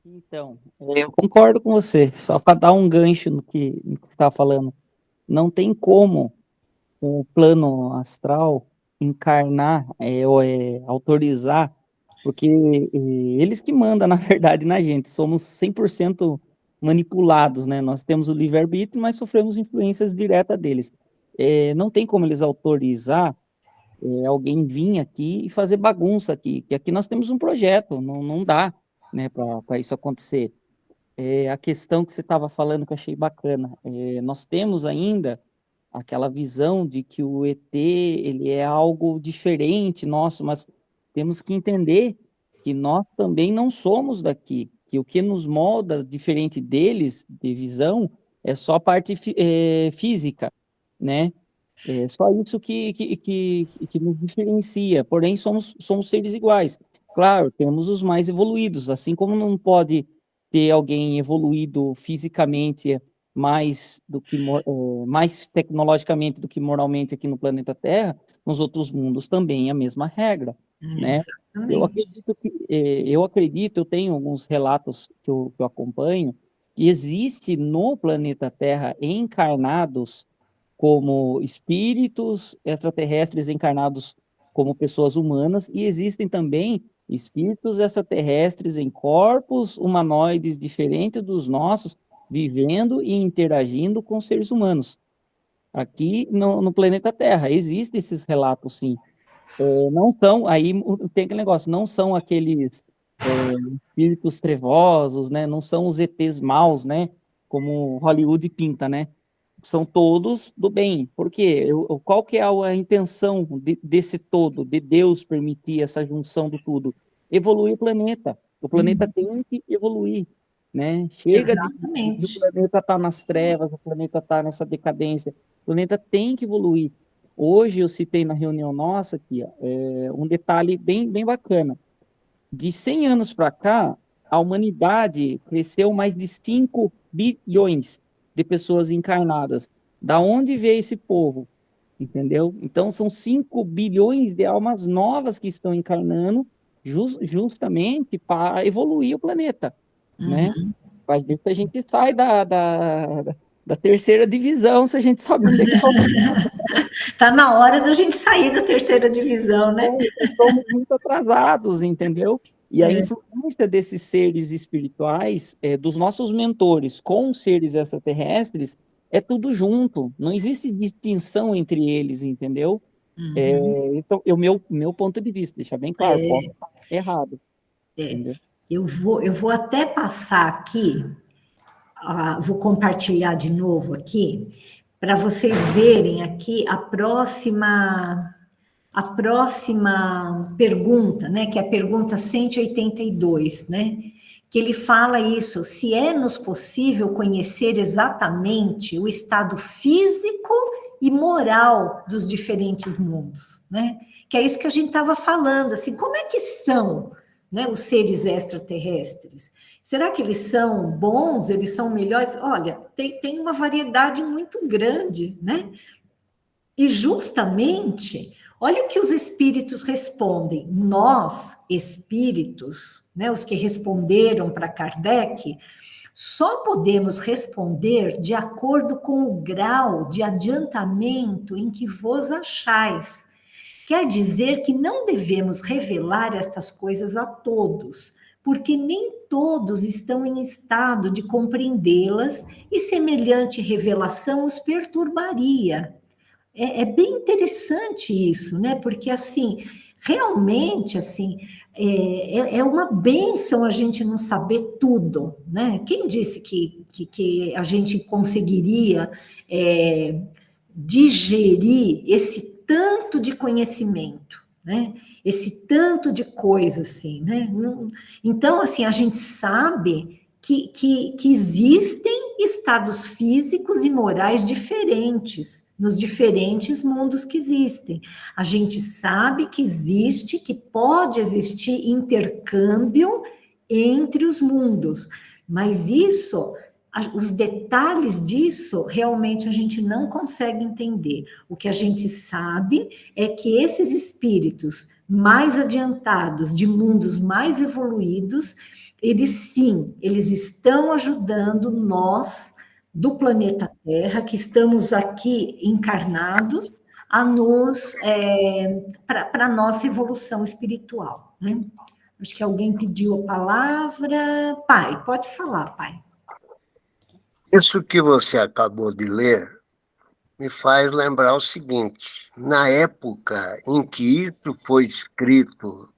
Então, eu concordo com você, só para dar um gancho no que você está falando. Não tem como o plano astral encarnar ou autorizar, porque eles que mandam, na verdade, na gente. Somos 100% manipulados, né? Nós temos o livre-arbítrio, mas sofremos influências diretas deles. Não tem como eles autorizar alguém vir aqui e fazer bagunça aqui, que aqui nós temos um projeto, não dá, né, para isso acontecer. A questão que você estava falando que eu achei bacana, nós temos ainda aquela visão de que o ET ele é algo diferente nosso, mas temos que entender que nós também não somos daqui, que o que nos molda diferente deles, de visão, é só a parte física, né? É só isso que nos diferencia, porém somos seres iguais. Claro, temos os mais evoluídos, assim como não pode ter alguém evoluído fisicamente mais tecnologicamente do que moralmente aqui no planeta Terra, nos outros mundos também é a mesma regra, né? Exatamente. Eu tenho alguns relatos que eu acompanho, que existe no planeta Terra encarnados como espíritos extraterrestres encarnados como pessoas humanas, e existem também espíritos extraterrestres em corpos humanoides diferentes dos nossos, vivendo e interagindo com seres humanos. Aqui no planeta Terra, existem esses relatos, sim. Não são, aí tem aquele negócio, não são aqueles espíritos trevosos, né? Não são os ETs maus, né? Como Hollywood pinta, né? São todos do bem. Por quê? Qual que é a intenção desse todo, de Deus permitir essa junção do tudo? Evoluir o planeta. O planeta tem que evoluir, né? Chega de o planeta estar nas trevas, o planeta estar nessa decadência. O planeta tem que evoluir. Hoje eu citei na reunião nossa aqui, um detalhe bem, bem bacana. De 100 anos para cá, a humanidade cresceu mais de 5 bilhões de pessoas encarnadas. Da onde veio esse povo? Entendeu? Então, são 5 bilhões de almas novas que estão encarnando justamente para evoluir o planeta, né? Às vezes a gente sai da terceira divisão, se a gente sobe um degrau. Tá na hora da gente sair da terceira divisão, né? Somos muito atrasados, entendeu? E a influência desses seres espirituais, dos nossos mentores com seres extraterrestres, é tudo junto. Não existe distinção entre eles, entendeu? Esse é o meu ponto de vista, deixar bem claro, posso estar errado. Eu vou até passar aqui, vou compartilhar de novo aqui, para vocês verem aqui a próxima pergunta, né, que é a pergunta 182, né, que ele fala isso, se é-nos possível conhecer exatamente o estado físico e moral dos diferentes mundos, né, que é isso que a gente estava falando, assim, como é que são, né, os seres extraterrestres? Será que eles são bons, eles são melhores? Olha, tem uma variedade muito grande, né, e justamente... Olha o que os espíritos respondem. Nós, espíritos, né, os que responderam para Kardec, só podemos responder de acordo com o grau de adiantamento em que vos achais. Quer dizer que não devemos revelar estas coisas a todos, porque nem todos estão em estado de compreendê-las e semelhante revelação os perturbaria. É bem interessante isso, né? Porque, assim, realmente, assim, é uma bênção a gente não saber tudo, né? Quem disse que a gente conseguiria digerir esse tanto de conhecimento, né? Esse tanto de coisa, assim, né? Então, assim, a gente sabe que existem estados físicos e morais diferentes, nos diferentes mundos que existem. A gente sabe que existe, que pode existir intercâmbio entre os mundos, mas isso, os detalhes disso, realmente a gente não consegue entender. O que a gente sabe é que esses espíritos mais adiantados, de mundos mais evoluídos, eles sim, eles estão ajudando nós do planeta Terra, que estamos aqui encarnados, a nos para a nossa evolução espiritual, né? Acho que alguém pediu a palavra. Pai, pode falar, pai. Isso que você acabou de ler me faz lembrar o seguinte: na época em que isso foi escrito,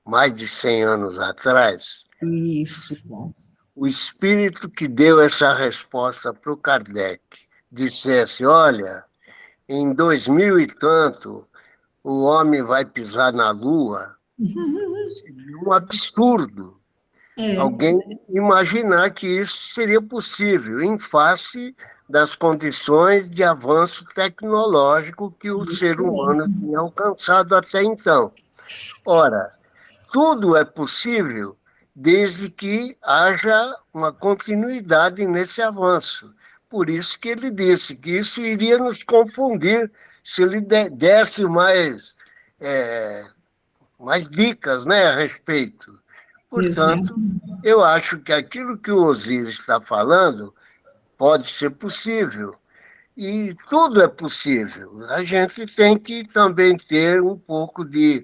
mais de 100 anos atrás, Isso. o espírito que deu essa resposta para o Kardec dissesse: olha, em 2000 e tanto, o homem vai pisar na Lua, seria um absurdo. Alguém imaginar que isso seria possível, em face das condições de avanço tecnológico que o ser humano tinha alcançado até então. Ora, tudo é possível desde que haja uma continuidade nesse avanço. Por isso que ele disse que isso iria nos confundir se ele desse mais dicas, né, a respeito. Portanto, eu acho que aquilo que o Osíris está falando pode ser possível. E tudo é possível. A gente tem que também ter um pouco de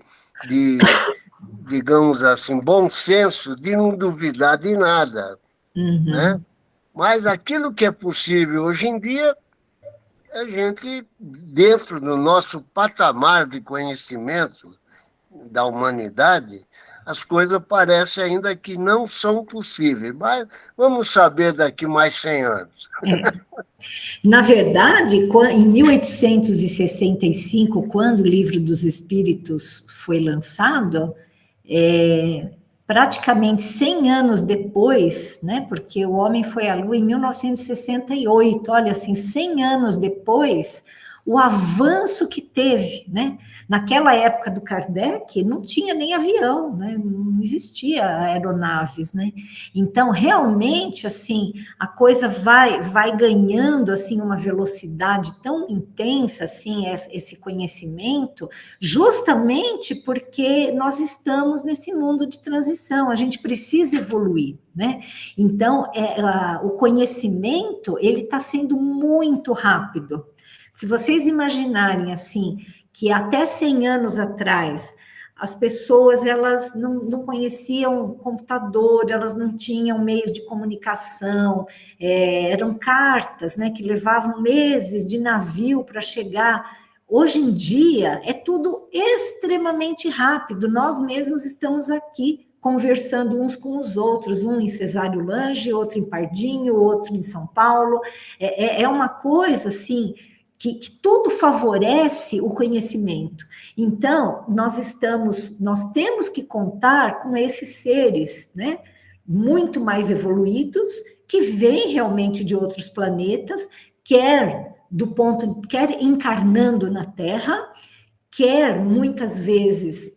digamos assim, bom senso de não duvidar de nada. Né? Mas aquilo que é possível hoje em dia, a gente, dentro do nosso patamar de conhecimento da humanidade, as coisas parecem ainda que não são possíveis, mas vamos saber daqui mais 100 anos. Na verdade, em 1865, quando o Livro dos Espíritos foi lançado, praticamente 100 anos depois, né, porque o homem foi à Lua em 1968, olha assim, 100 anos depois, o avanço que teve, né? Naquela época do Kardec, não tinha nem avião, né? Não existia aeronaves, né? Então, realmente, assim, a coisa vai ganhando, assim, uma velocidade tão intensa, assim, esse conhecimento, justamente porque nós estamos nesse mundo de transição, a gente precisa evoluir, né? Então, o conhecimento, ele está sendo muito rápido. Se vocês imaginarem assim, que até 100 anos atrás, as pessoas elas não conheciam computador, elas não tinham meios de comunicação, eram cartas, né, que levavam meses de navio para chegar. Hoje em dia, é tudo extremamente rápido, nós mesmos estamos aqui conversando uns com os outros, um em Cesário Lange, outro em Pardinho, outro em São Paulo, é uma coisa assim, que tudo favorece o conhecimento. Então, nós temos que contar com esses seres, né, muito mais evoluídos, que vêm realmente de outros planetas, quer encarnando na Terra, quer muitas vezes,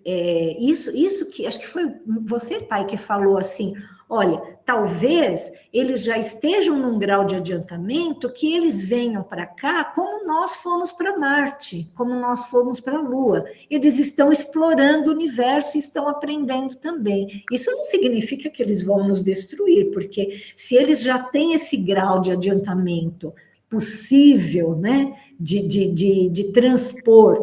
isso que, acho que foi você, pai, que falou assim, olha, talvez eles já estejam num grau de adiantamento que eles venham para cá como nós fomos para Marte, como nós fomos para a Lua. Eles estão explorando o universo e estão aprendendo também. Isso não significa que eles vão nos destruir, porque se eles já têm esse grau de adiantamento possível, né, de transpor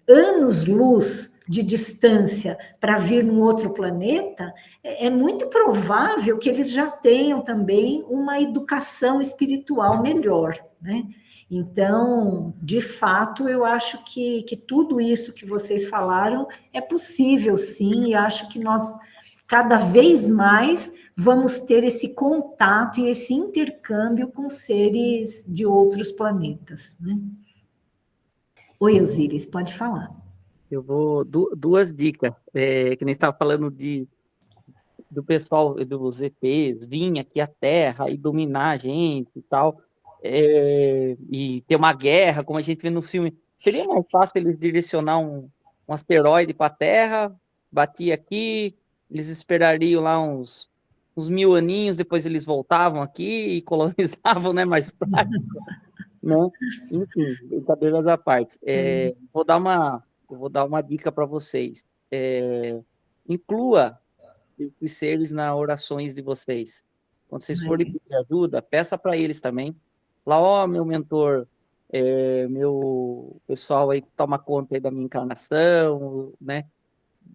anos-luz de distância para vir num outro planeta, é muito provável que eles já tenham também uma educação espiritual melhor, né? Então, de fato, eu acho que tudo isso que vocês falaram é possível, sim, e acho que nós, cada vez mais, vamos ter esse contato e esse intercâmbio com seres de outros planetas, né? Oi, Osíris, pode falar. Eu vou, duas dicas, que nem estava falando do pessoal dos ETs vir aqui à Terra e dominar a gente e tal. e ter uma guerra, como a gente vê no filme. Seria mais fácil eles direcionar um asteroide para a Terra, batia aqui, eles esperariam lá uns 1000 aninhos, depois eles voltavam aqui e colonizavam, né? Mais prático, né? Enfim, brincadeiras à parte. Eu vou dar uma dica para vocês. Inclua esses seres nas orações de vocês. Quando vocês forem pedir ajuda, peça para eles também. Lá, ó, meu mentor, meu pessoal aí que toma conta aí da minha encarnação, né?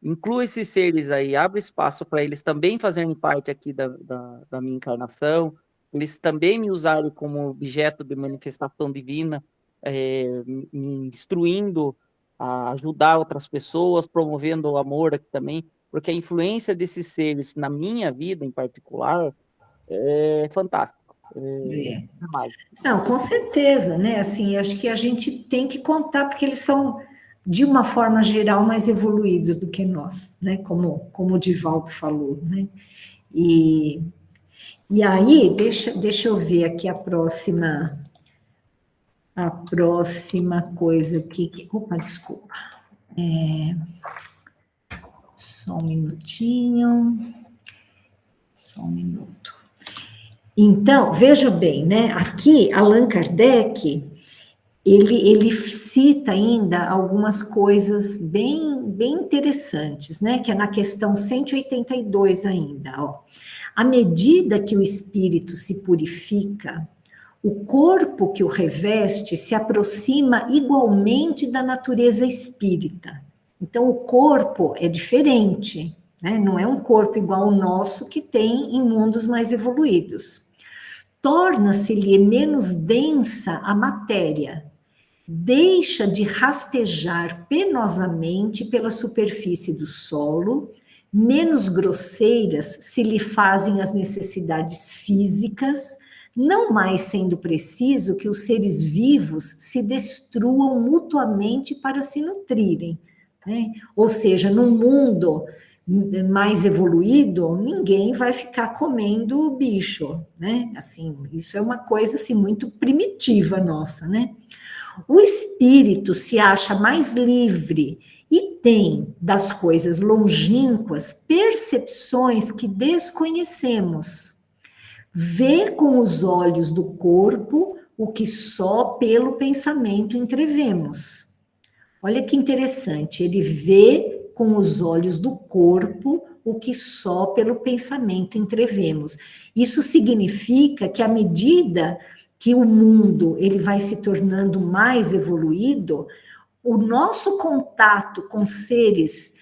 Inclua esses seres aí, abre espaço para eles também fazerem parte aqui da minha encarnação, eles também me usarem como objeto de manifestação divina, me instruindo a ajudar outras pessoas, promovendo o amor aqui também, porque a influência desses seres na minha vida em particular é fantástico. Mágico. Não, com certeza, né? Assim, acho que a gente tem que contar, porque eles são, de uma forma geral, mais evoluídos do que nós, né? Como o Divaldo falou, né? E aí, deixa eu ver aqui a próxima coisa aqui. Opa, desculpa. Só um minutinho. Só um minuto. Então, veja bem, né? Aqui, Allan Kardec, ele cita ainda algumas coisas bem interessantes, né? Que é na questão 182 ainda, ó. À medida que o espírito se purifica, o corpo que o reveste se aproxima igualmente da natureza espírita. Então, o corpo é diferente, né? Não é um corpo igual ao nosso que tem em mundos mais evoluídos. Torna-se-lhe menos densa a matéria, deixa de rastejar penosamente pela superfície do solo, menos grosseiras se lhe fazem as necessidades físicas, não mais sendo preciso que os seres vivos se destruam mutuamente para se nutrirem, né? Ou seja, no mundo mais evoluído, ninguém vai ficar comendo bicho, né? Assim, isso é uma coisa assim muito primitiva nossa, né? O espírito se acha mais livre e tem das coisas longínquas percepções que desconhecemos. Vê com os olhos do corpo o que só pelo pensamento entrevemos. Olha que interessante, ele vê com os olhos do corpo o que só pelo pensamento entrevemos. Isso significa que à medida que o mundo ele vai se tornando mais evoluído, o nosso contato com seres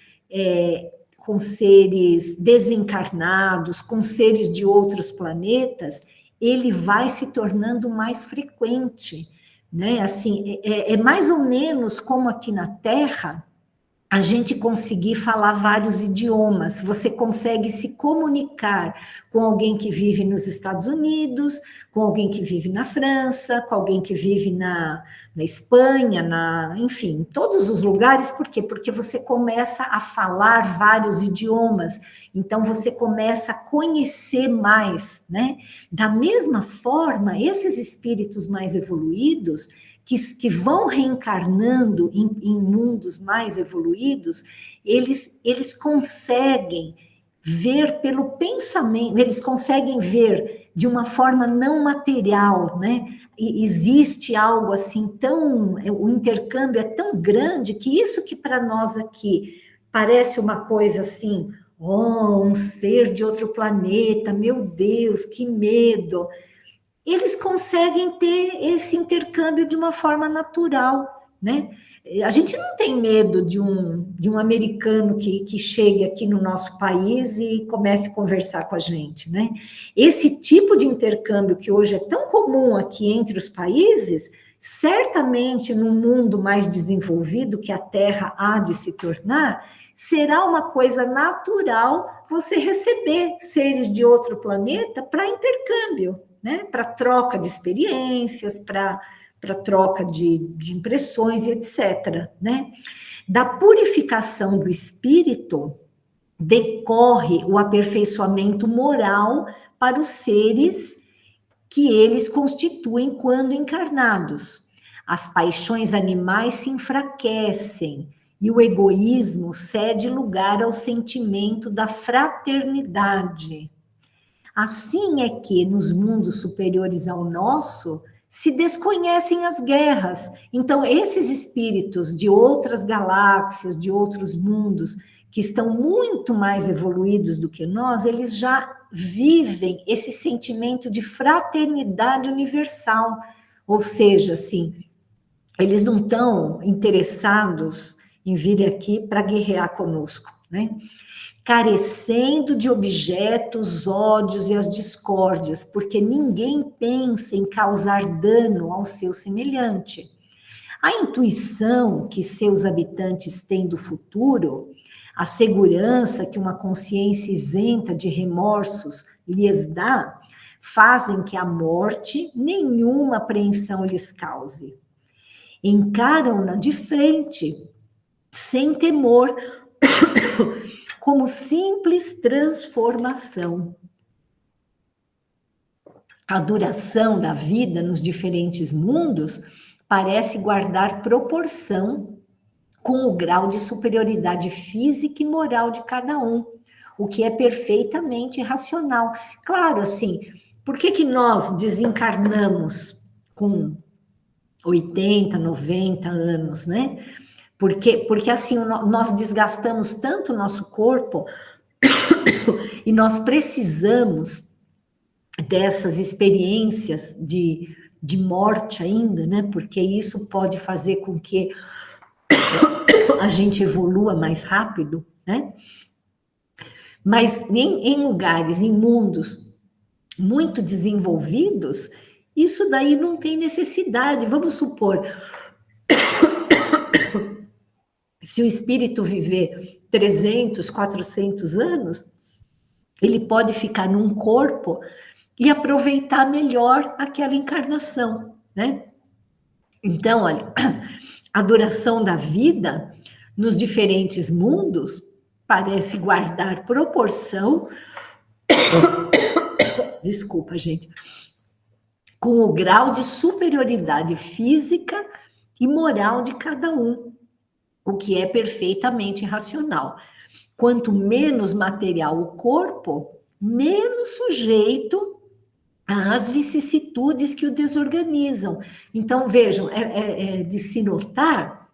desencarnados, com seres de outros planetas, ele vai se tornando mais frequente, né? Assim, é mais ou menos como aqui na Terra, a gente conseguir falar vários idiomas, você consegue se comunicar com alguém que vive nos Estados Unidos, com alguém que vive na França, com alguém que vive na Espanha, enfim, em todos os lugares. Por quê? Porque você começa a falar vários idiomas, então você começa a conhecer mais, né? Da mesma forma, esses espíritos mais evoluídos, que vão reencarnando em mundos mais evoluídos, eles conseguem ver pelo pensamento, eles conseguem ver de uma forma não material, né? E existe algo assim o intercâmbio é tão grande que isso que para nós aqui parece uma coisa assim, um ser de outro planeta, meu Deus, que medo. Eles conseguem ter esse intercâmbio de uma forma natural, né? A gente não tem medo de um americano que chegue aqui no nosso país e comece a conversar com a gente, né? Esse tipo de intercâmbio que hoje é tão comum aqui entre os países, certamente no mundo mais desenvolvido que a Terra há de se tornar, será uma coisa natural você receber seres de outro planeta para intercâmbio, né? Para troca de experiências, para troca de impressões, etc., né? Da purificação do espírito decorre o aperfeiçoamento moral para os seres que eles constituem quando encarnados. As paixões animais se enfraquecem e o egoísmo cede lugar ao sentimento da fraternidade. Assim é que, nos mundos superiores ao nosso, se desconhecem as guerras. Então, esses espíritos de outras galáxias, de outros mundos, que estão muito mais evoluídos do que nós, eles já vivem esse sentimento de fraternidade universal. Ou seja, assim, eles não estão interessados em vir aqui para guerrear conosco, né? Carecendo de objetos, ódios e as discórdias, porque ninguém pensa em causar dano ao seu semelhante. A intuição que seus habitantes têm do futuro, a segurança que uma consciência isenta de remorsos lhes dá, fazem que a morte nenhuma apreensão lhes cause. Encaram-na de frente, sem temor, como simples transformação. A duração da vida nos diferentes mundos parece guardar proporção com o grau de superioridade física e moral de cada um, o que é perfeitamente racional. Claro, assim, por que nós desencarnamos com 80, 90 anos, né? Porque assim, nós desgastamos tanto o nosso corpo e nós precisamos dessas experiências de morte ainda, né? Porque isso pode fazer com que a gente evolua mais rápido, né? Mas em lugares, em mundos muito desenvolvidos, isso daí não tem necessidade. Vamos supor, se o espírito viver 300, 400 anos, ele pode ficar num corpo e aproveitar melhor aquela encarnação, né? Então, olha, a duração da vida nos diferentes mundos parece guardar proporção, desculpa, gente, com o grau de superioridade física e moral de cada um, o que é perfeitamente racional. Quanto menos material o corpo, menos sujeito às vicissitudes que o desorganizam. Então, vejam, é de se notar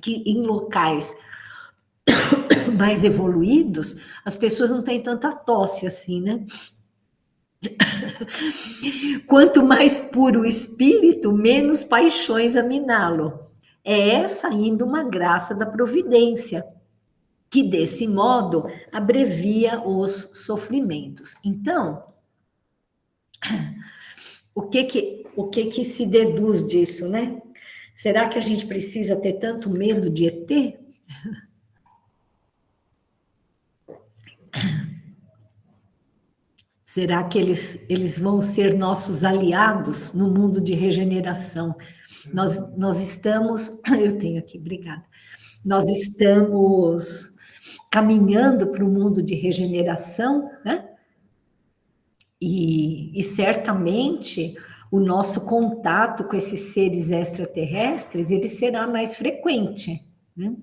que em locais mais evoluídos, as pessoas não têm tanta tosse assim, né? Quanto mais puro o espírito, menos paixões a miná-lo. É essa ainda uma graça da providência, que desse modo abrevia os sofrimentos. Então, o que se deduz disso, né? Será que a gente precisa ter tanto medo de ET? Será que eles vão ser nossos aliados no mundo de regeneração? Nós estamos... Eu tenho aqui, obrigada. Nós estamos caminhando para o mundo de regeneração, né? E certamente o nosso contato com esses seres extraterrestres, ele será mais frequente, né?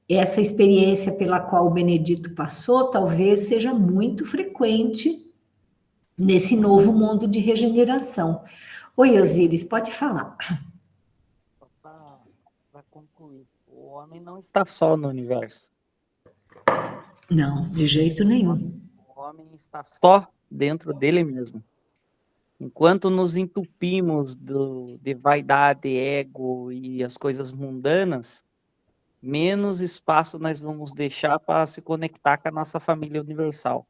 Essa experiência pela qual o Benedito passou, talvez seja muito frequente nesse novo mundo de regeneração. Oi, Osíris, pode falar. Para concluir, o homem não está só no universo. Não, de jeito nenhum. O homem está só dentro dele mesmo. Enquanto nos entupimos de vaidade, ego e as coisas mundanas, menos espaço nós vamos deixar para se conectar com a nossa família universal.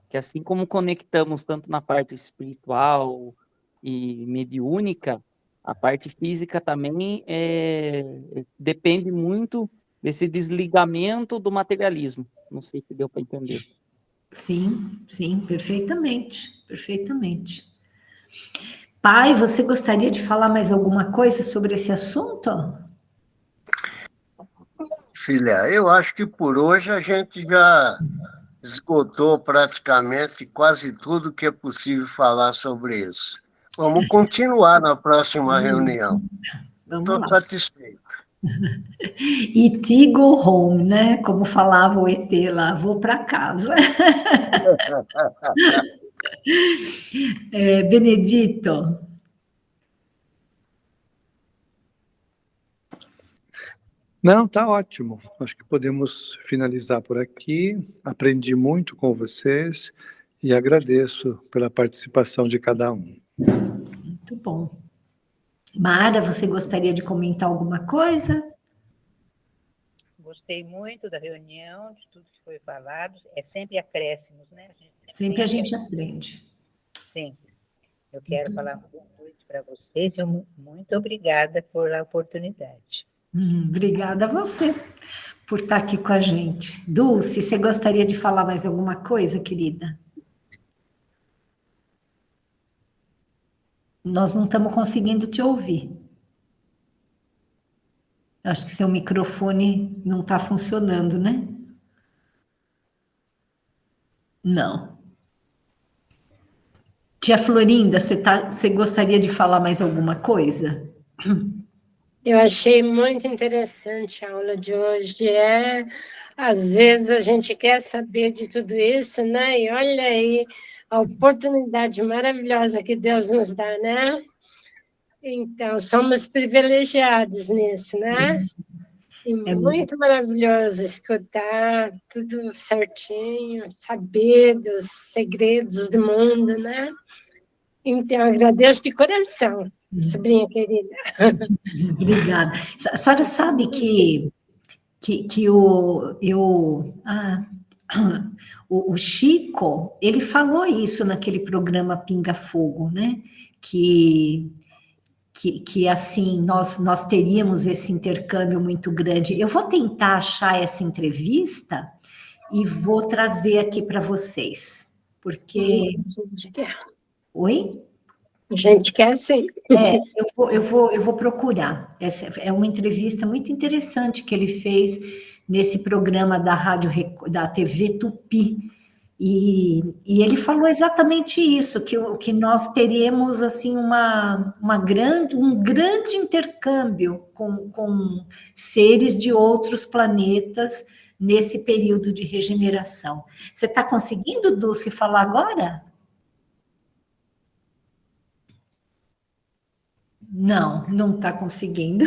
Que assim como conectamos tanto na parte espiritual e mediúnica, a parte física também depende muito desse desligamento do materialismo. Não sei se deu para entender. Sim, sim, perfeitamente, perfeitamente. Pai, você gostaria de falar mais alguma coisa sobre esse assunto? Filha, eu acho que por hoje a gente já esgotou praticamente quase tudo que é possível falar sobre isso. Vamos continuar na próxima reunião. Vamos Estou lá. satisfeito. E.T. go home, né? Como falava o ET lá, vou para casa. Benedito. Não, tá ótimo. Acho que podemos finalizar por aqui. Aprendi muito com vocês e agradeço pela participação de cada um. Muito bom. Mara, você gostaria de comentar alguma coisa? Gostei muito da reunião, de tudo que foi falado. É sempre acréscimos, né? Sempre a gente aprende. Sempre. Eu quero falar uma boa noite para vocês e muito obrigada por a oportunidade. Obrigada a você por estar aqui com a gente. Dulce, você gostaria de falar mais alguma coisa, querida? Nós não estamos conseguindo te ouvir. Acho que seu microfone não está funcionando, né? Não. Tia Florinda, você gostaria de falar mais alguma coisa? Eu achei muito interessante a aula de hoje. Às vezes a gente quer saber de tudo isso, né? E olha aí a oportunidade maravilhosa que Deus nos dá, né? Então, somos privilegiados nisso, né? E muito maravilhoso escutar tudo certinho, saber dos segredos do mundo, né? Então, agradeço de coração, sobrinha querida. Obrigada. A senhora sabe que o Chico, ele falou isso naquele programa Pinga Fogo, né? Que assim, nós teríamos esse intercâmbio muito grande. Eu vou tentar achar essa entrevista e vou trazer aqui para vocês, porque... Oi? A gente quer sim. Eu vou procurar. Essa é uma entrevista muito interessante que ele fez nesse programa da TV Tupi. E ele falou exatamente isso, que nós teremos assim um grande intercâmbio com seres de outros planetas nesse período de regeneração. Você está conseguindo, Dulce, falar agora? Não está conseguindo.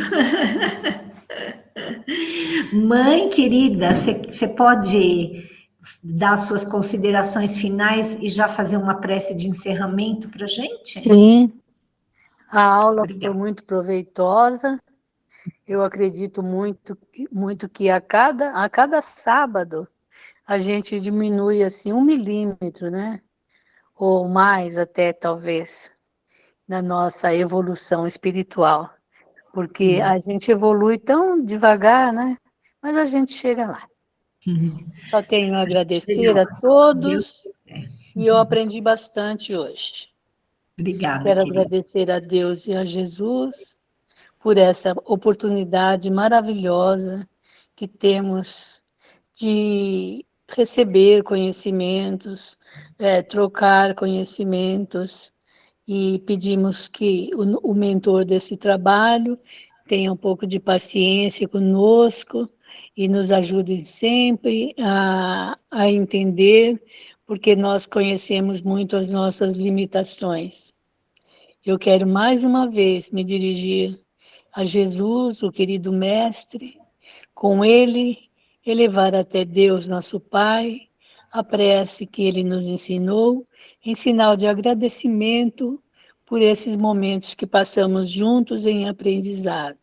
Mãe querida, você pode dar suas considerações finais e já fazer uma prece de encerramento para a gente? Sim, a aula foi muito proveitosa. Eu acredito muito que a cada sábado a gente diminui assim 1 milímetro, né? Ou mais até, talvez, na nossa evolução espiritual. Porque a gente evolui tão devagar, né? Mas a gente chega lá. Só tenho a agradecer a todos e eu aprendi bastante hoje. Obrigada, Quero querida. agradecer a Deus e a Jesus por essa oportunidade maravilhosa que temos de receber conhecimentos, trocar conhecimentos, e pedimos que o mentor desse trabalho tenha um pouco de paciência conosco e nos ajude sempre a entender, porque nós conhecemos muito as nossas limitações. Eu quero mais uma vez me dirigir a Jesus, o querido Mestre, com ele elevar até Deus, nosso Pai, a prece que ele nos ensinou, em sinal de agradecimento por esses momentos que passamos juntos em aprendizados.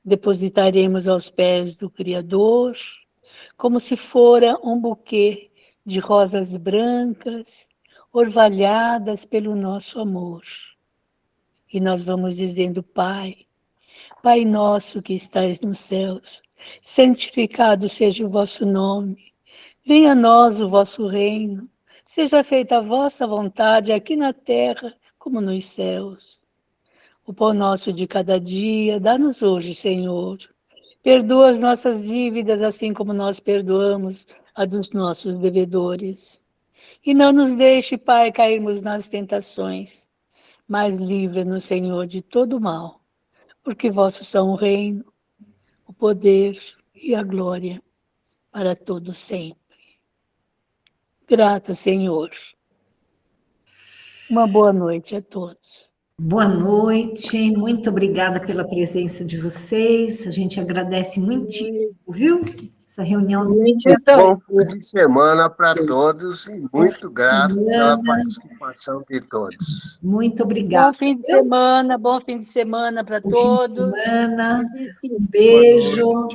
Depositaremos aos pés do Criador, como se fora um buquê de rosas brancas, orvalhadas pelo nosso amor. E nós vamos dizendo, Pai, Pai nosso que estais nos céus, santificado seja o vosso nome. Venha a nós o vosso reino. Seja feita a vossa vontade, aqui na terra como nos céus. O pão nosso de cada dia, dá-nos hoje, Senhor. Perdoa as nossas dívidas, assim como nós perdoamos a dos nossos devedores. E não nos deixe, Pai, cairmos nas tentações, mas livra-nos, Senhor, de todo mal, porque vossos são o reino, o poder e a glória para todos sempre. Grata, Senhor. Uma boa noite a todos. Boa noite, muito obrigada pela presença de vocês. A gente agradece muitíssimo, viu? Essa reunião. Bom fim de semana para todos e muito grato pela participação de todos. Muito obrigada. Bom fim de semana para todos. Um beijo.